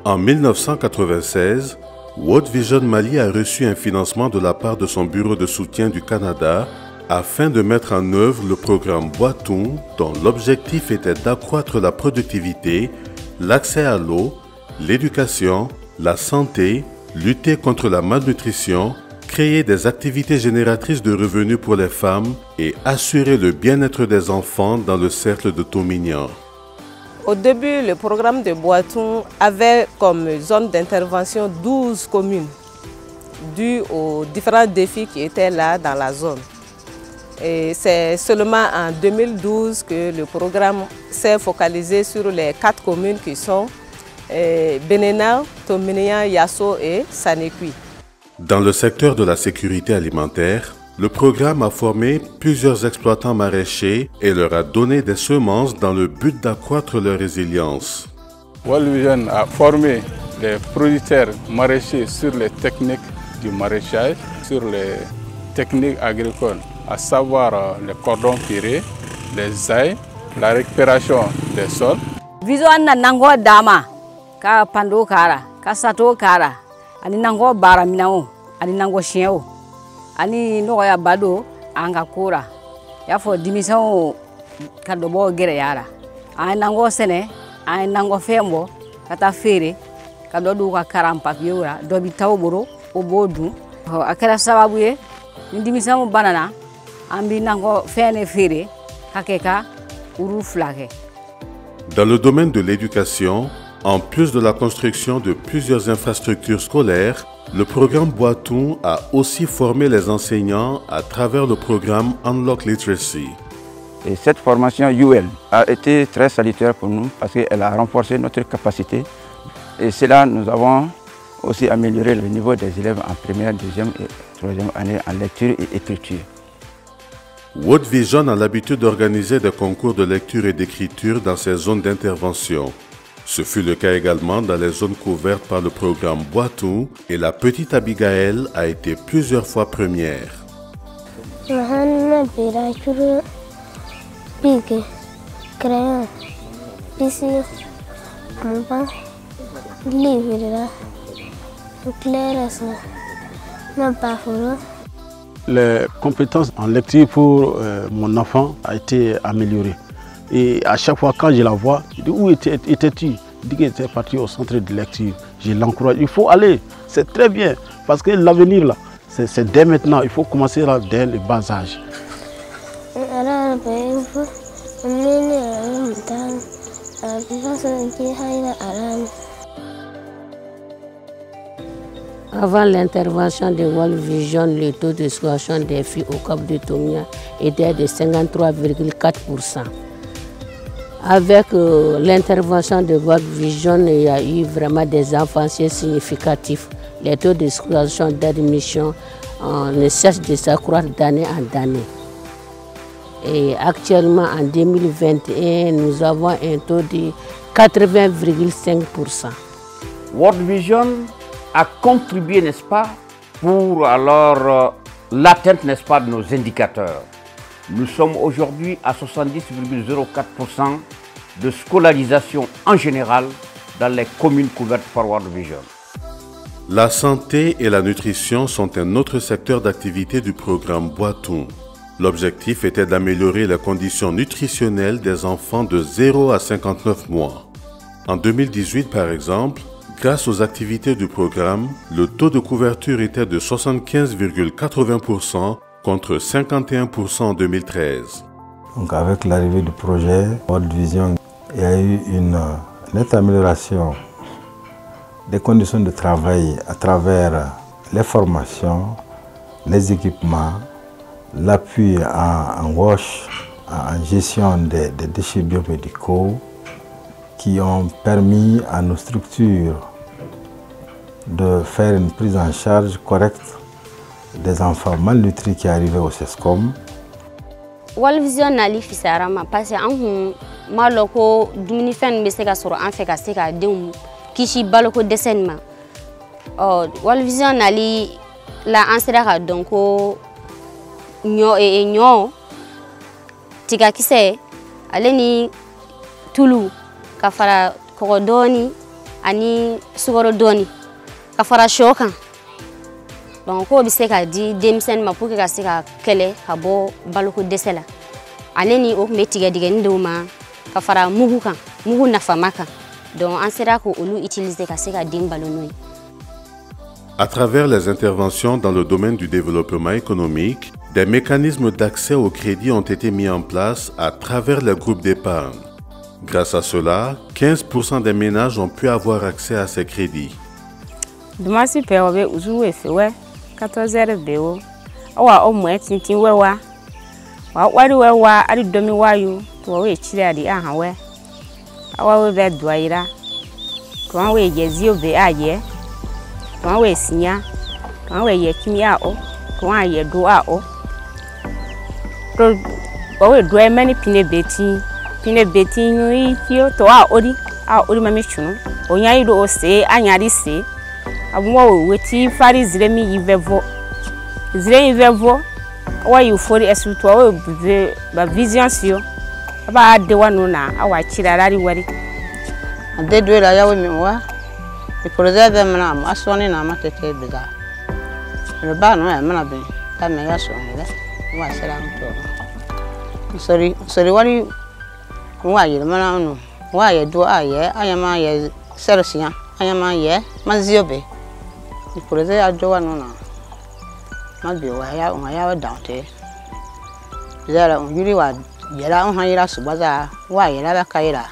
En 1996, World Vision Mali a reçu un financement de la part de son bureau de soutien du Canada afin de mettre en œuvre le programme Boitoum, dont l'objectif était d'accroître la productivité, l'accès à l'eau, l'éducation, la santé, lutter contre la malnutrition, créer des activités génératrices de revenus pour les femmes et assurer le bien-être des enfants dans le cercle de Tomignan. Au début, le programme de Boitoum avait comme zone d'intervention 12 communes, dû aux différents défis qui étaient là dans la zone. Et c'est seulement en 2012 que le programme s'est focalisé sur les 4 communes qui sont Benena, Tomignan, Yasso et Sanekui. Dans le secteur de la sécurité alimentaire, le programme a formé plusieurs exploitants maraîchers et leur a donné des semences dans le but d'accroître leur résilience. World Vision a formé les producteurs maraîchers sur les techniques du maraîchage, sur les techniques agricoles, à savoir les cordons pirés, les ailes, la récupération des sols. Vision na nango dama ka pando kara, ka sato kara, ani nango bara minao, ani nango chieno, ani noya bado anga kura. Ya fo dimission ka dobo gere yara. Ani nango sene, ani nango fembo, kata fere, ka dodu ka karampa yura, dobi tawboro obodu. Akela sababu ye, ni dimission banana. Dans le domaine de l'éducation, en plus de la construction de plusieurs infrastructures scolaires, le programme Boitoum a aussi formé les enseignants à travers le programme Unlock Literacy. Et cette formation UL a été très salutaire pour nous parce qu'elle a renforcé notre capacité. Et cela, nous avons aussi amélioré le niveau des élèves en première, deuxième et troisième année en lecture et écriture. World Vision a l'habitude d'organiser des concours de lecture et d'écriture dans ses zones d'intervention. Ce fut le cas également dans les zones couvertes par le programme Boitoum et la petite Abigail a été plusieurs fois première. Les compétences en lecture pour mon enfant a été améliorée. Et à chaque fois quand je la vois, je dis où étais-tu? Il dit qu'il était parti au centre de lecture. Je l'encourage, il faut aller, c'est très bien. Parce que l'avenir là, c'est dès maintenant, il faut commencer là dès le bas âge. Avant l'intervention de World Vision, le taux de scolarisation des filles au Cap de Tomignan était de 53,4%. Avec l'intervention de World Vision, il y a eu vraiment des avancées significatives. Les taux de scolarisation d'admission ne cessent de s'accroître d'année en année. Et actuellement, en 2021, nous avons un taux de 80,5%. World Vision a contribué, n'est-ce pas, pour alors l'atteinte, n'est-ce pas, de nos indicateurs. Nous sommes aujourd'hui à 70,04% de scolarisation en général dans les communes couvertes par World Vision. La santé et la nutrition sont un autre secteur d'activité du programme Boitoum. L'objectif était d'améliorer les conditions nutritionnelles des enfants de 0 à 59 mois. En 2018, par exemple, grâce aux activités du programme, le taux de couverture était de 75,80% contre 51% en 2013. Donc avec l'arrivée du projet World Vision, il y a eu une nette amélioration des conditions de travail à travers les formations, les équipements, l'appui en wash, en gestion des déchets biomédicaux, qui ont permis à nos structures de faire une prise en charge correcte des enfants malnutris qui arrivaient au CESCOM. World Vision nali fisarama parce que an maloko dumuni fen be se ka soro an fe ka se ka den kishi baloko desenma World Vision nali la an sera ka donc nyo tiga kise ale ni tulu ka fara kokodoni ani sugaro doni ka fara shokan donc ko bi se ka di demsen ma pour que ka se ka kele ka bo baloko desela aneni o me tiga diga nduma ka fara mugu kan mugu nafa maka donc an sera ko olu utiliser ka se ka dim balonoy. À travers les interventions dans le domaine du développement économique, des mécanismes d'accès au crédit ont été mis en place à travers les groupes d'épargne. Grâce à cela, 15% des ménages ont pu avoir accès à ces crédits. Dumasi peobe uzuwe fewe 14 beo awa omwe tintin wewa wa wari wewa ari domi wayu to we chire adi ahawe awa we be duaira to we yezio be aye to we sinya to we yekimi a o to aye do a o to we do many pine beti yi kio to a ori mami chunu onya ido o se anyari se abumwa weti fari ziremi yivevo wa yufori esuto wa ba vision sio aba de wanu na awa chirarari wari ade doira yawe miwa e projet mena ma soni na matete biga le ba no e mena be ta me ya so ne wa sera mto sorry wari wa yire mena no wa ye do aye ayama ye sersia ayama ye maziobe e projet ajo wanu na ma bi wa ya dante zara yuri wa yera on hayira subaza wa yera ba kaira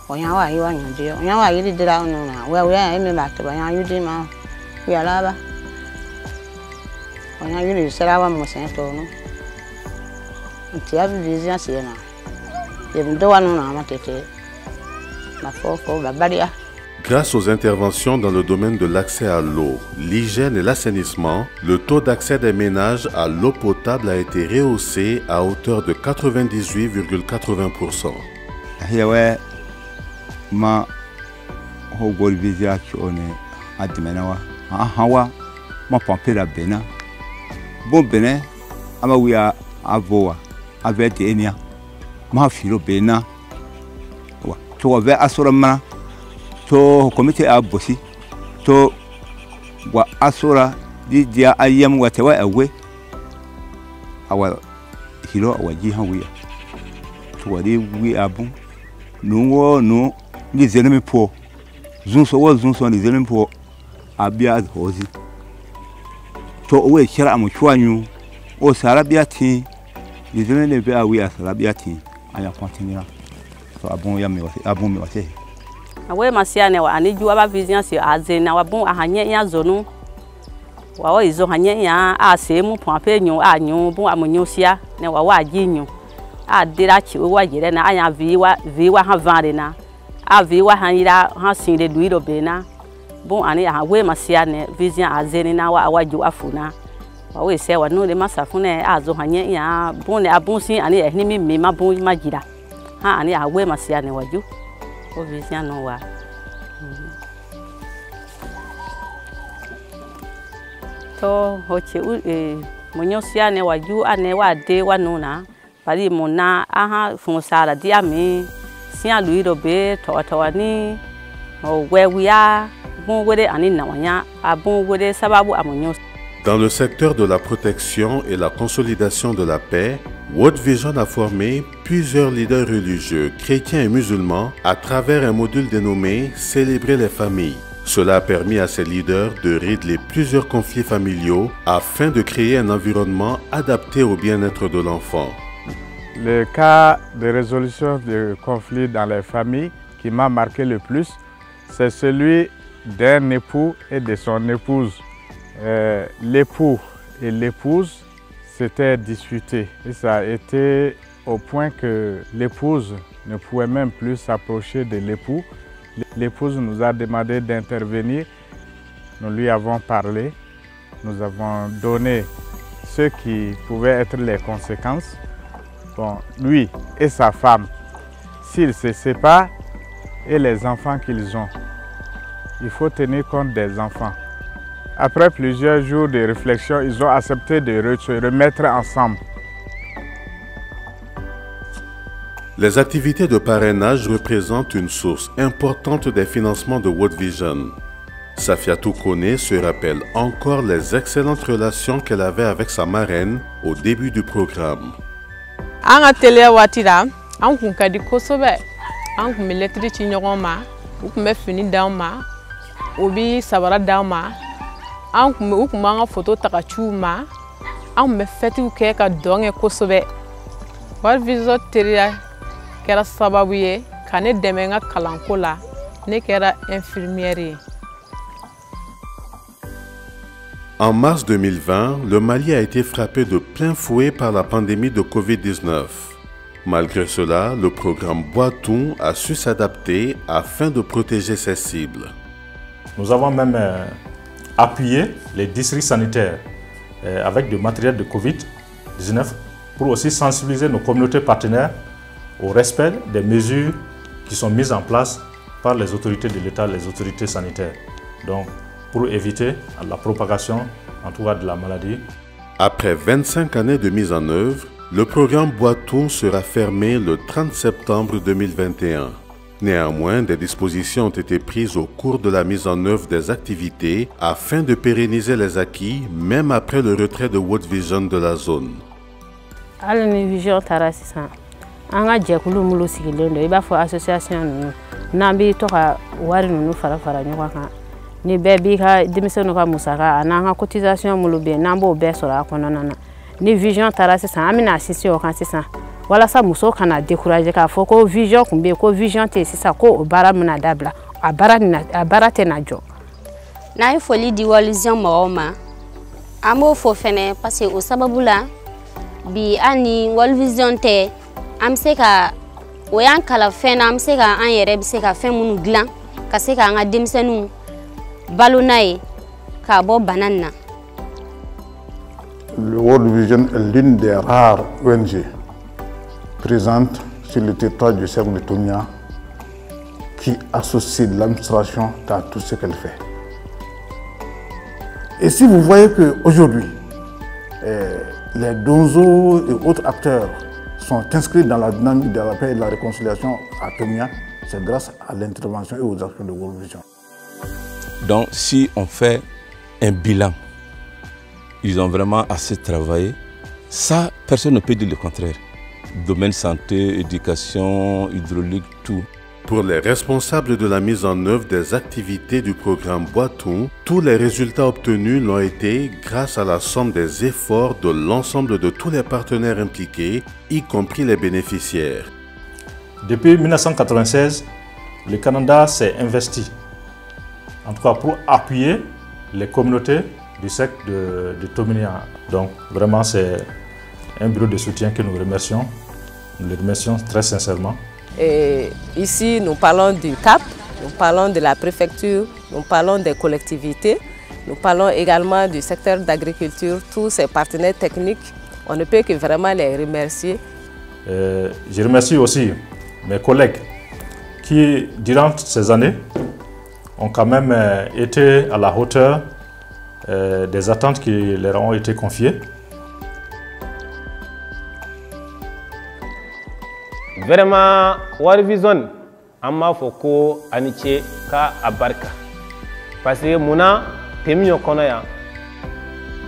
onya wa yi wa nyande onya wa yiri dira no na wa ya me ba to ya yudi ma ya la ba onya yuri sera wa mo sen to no ntia bi vision se na e ndo wa no na ma tete na fofo ba baria. Grâce aux interventions dans le domaine de l'accès à l'eau, l'hygiène et l'assainissement, le taux d'accès des ménages à l'eau potable a été rehaussé à hauteur de 98,80%. Ma hogol vizia chone admenawa hawa ma pampera bena bon bene ama wiya avoa avec enia ma filo bena wa to ve asura to comité abosi to wa asura di dia ayam wa tewa awe awa hilo awaji hawiya to wadi wi abun no les ennemis pour zunso les ennemis pour abia hozi to we shara mu chwanyu o sarabiati les ennemis be awi sarabiati aya continuer so abon ya me wase awe masiane wa aniju aba vision si azena wa bon ahanye ya zonu wa o izo hanye ya asemu pompe nyu anyu bon amunyu sia ne wa ajinyu adira chi wa yire na anya viwa ha vare na aviwa hanira ha sinde duiro bena bon ani awe masiane vision azeni na wa awaju afuna wa we se wa no le masafune azo hanye ya bon ne abunsin ani ehni mi ma bon majira ha ani awe masiane waju o vision no wa to hoche monyosiane waju ane wa de wa nuna bari mona aha funsara diami sia luiro be tawani o wewia bon wede ani nawanya abon wede sababu amonyo. Dans le secteur de la protection et la consolidation de la paix, World Vision a formé plusieurs leaders religieux, chrétiens et musulmans, à travers un module dénommé « Célébrer les familles ». Cela a permis à ces leaders de régler plusieurs conflits familiaux afin de créer un environnement adapté au bien-être de l'enfant. Le cas de résolution de conflits dans les familles qui m'a marqué le plus, c'est celui d'un époux et de son épouse. L'époux et l'épouse s'étaient disputés et ça a été au point que l'épouse ne pouvait même plus s'approcher de l'époux. L'épouse nous a demandé d'intervenir, nous lui avons parlé, nous avons donné ce qui pouvaient être les conséquences. Bon, lui et sa femme, s'ils se séparent et les enfants qu'ils ont, il faut tenir compte des enfants. Après plusieurs jours de réflexion, ils ont accepté de se remettre ensemble. Les activités de parrainage représentent une source importante des financements de World Vision. Safiatou Kone se rappelle encore les excellentes relations qu'elle avait avec sa marraine au début du programme. Anga télé watira, angu kadi kosobe, angu milletri ci ñogoma, uku me fini dawma, obi sabara dawma, angu uku manga photo takachuma, angu me feti uke ka donge kosobe. World Vision teria kera sababu ye kane deme nga kalanko la, ne kera infirmière. En mars 2020, le Mali a été frappé de plein fouet par la pandémie de Covid-19. Malgré cela, le programme Boitoun a su s'adapter afin de protéger ses cibles. Nous avons même appuyé les districts sanitaires avec du matériel de Covid-19 pour aussi sensibiliser nos communautés partenaires au respect des mesures qui sont mises en place par les autorités de l'État, les autorités sanitaires. Donc, pour éviter la propagation, en tout cas, de la maladie. Après 25 années de mise en œuvre, le programme Boitoun sera fermé le 30 septembre 2021. Néanmoins, des dispositions ont été prises au cours de la mise en œuvre des activités afin de pérenniser les acquis, même après le retrait de World Vision de la zone. Vision Tarasisa, anga jekulu mulu sigilendo, iba fo association nambi toka wari nunu fara nyokaka. Ni bébé ka démissionné ka musaka ananga cotisation mulube nambo be sora kononana ni vision tarasisa amina assisté o kan sisa wala sa muso kana décourager ka fo ko vision kumbe ko vision te sisa ko bara muna dabla a bara te na jo na yi foli di Vision mawoma amo fo fene parce que au sababula bi ani Vision te am se ka o yan kala fena am se ka an yere bi se ka fen munu glan ka se ka nga démissionné Balonaï, Kabo Banana. Le World Vision est l'une des rares ONG présentes sur le territoire du cercle de Tomia qui associe l'administration dans tout ce qu'elle fait. Et si vous voyez qu'aujourd'hui, les donzos et autres acteurs sont inscrits dans la dynamique de la paix et de la réconciliation à Tomia, c'est grâce à l'intervention et aux actions de World Vision. Donc, si on fait un bilan, ils ont vraiment assez travaillé. Ça, personne ne peut dire le contraire. Domaine santé, éducation, hydraulique, tout. Pour les responsables de la mise en œuvre des activités du programme Boitoun, tous les résultats obtenus l'ont été grâce à la somme des efforts de l'ensemble de tous les partenaires impliqués, y compris les bénéficiaires. Depuis 1996, le Canada s'est investi, en tout cas pour appuyer les communautés du secteur de Tomia. Donc vraiment c'est un bureau de soutien que nous remercions. Nous le remercions très sincèrement. Et ici nous parlons du CAP, nous parlons de la préfecture, nous parlons des collectivités, nous parlons également du secteur d'agriculture, tous ces partenaires techniques. On ne peut que vraiment les remercier. Je remercie aussi mes collègues qui, durant ces années, ont quand même été à la hauteur des attentes qui leur ont été confiées. Vraiment, World Vision, amma foko aniche ka abarka. Parce que muna temio konoya.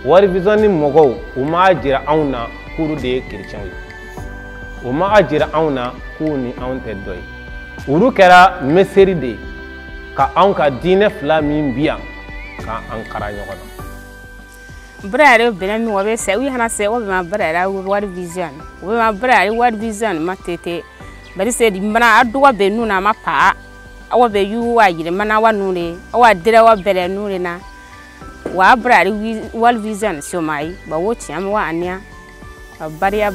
World Vision ni mogo uma ajira auna kuru de kirchen. Uma ajira auna kuni aunte doi. Uru kera meseri de ka anka dine flamin biya ka ankara nyokona. Brare benami wabe se wi hana se wabe ma brare World Vision. Wabe ma brare World Vision matete. Bari se di mana aduwa be nuna ma pa. Awa be yu wa yire mana wa nure. Awa dire wa bere nure na. Wa brare World Vision so mai ba wo ti am wa ania. Baria